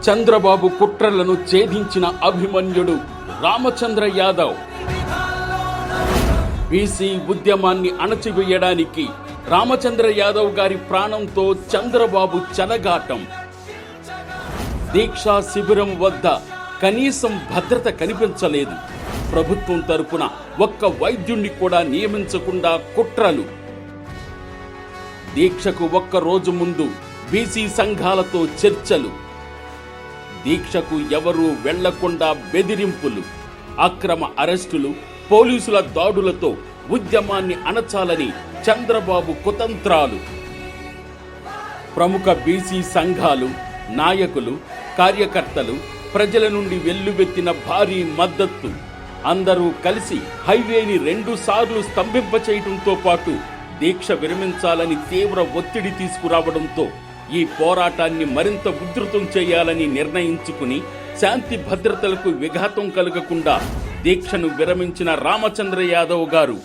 చంద్రబాబు కుట్రలను ఛేదించిన అభిమన్యుడు రామచంద్ర యాదవ్. బీసీ ఉద్యమాన్ని అణచివేయడానికి రామచంద్ర యాదవ్ గారి ప్రాణంతో చంద్రబాబు చెలగాటం. దీక్షా శిబిరం వద్ద కనీసం భద్రత కనిపించలేదు. ప్రభుత్వం తరపున ఒక్క వైద్యుణ్ణి కూడా నియమించకుండా కుట్రలు. దీక్షకు ఒక్క రోజు ముందు బీసీ సంఘాలతో చర్చలు. దీక్షకు ఎవరూ వెళ్లకుండా బెదిరింపులు, అక్రమ అరెస్టులు, పోలీసుల దాడులతో ఉద్యమాన్ని అణచాలని చంద్రబాబు కుతంత్రాలు. ప్రముఖ బీసీ సంఘాలు, నాయకులు, కార్యకర్తలు, ప్రజల నుండి వెల్లువెత్తిన భారీ మద్దతు. అందరూ కలిసి హైవేని 2 సార్లు స్తంభింపచేయడంతో పాటు దీక్ష విరమించాలని తీవ్ర ఒత్తిడి తీసుకురావడంతో ఈ పోరాటాన్ని మరింత ఉధృతం చేయాలని నిర్ణయించుకుని శాంతి భద్రతలకు విఘాతం కలగకుండా దీక్షను విరమించిన రామచంద్ర యాదవ్ గారు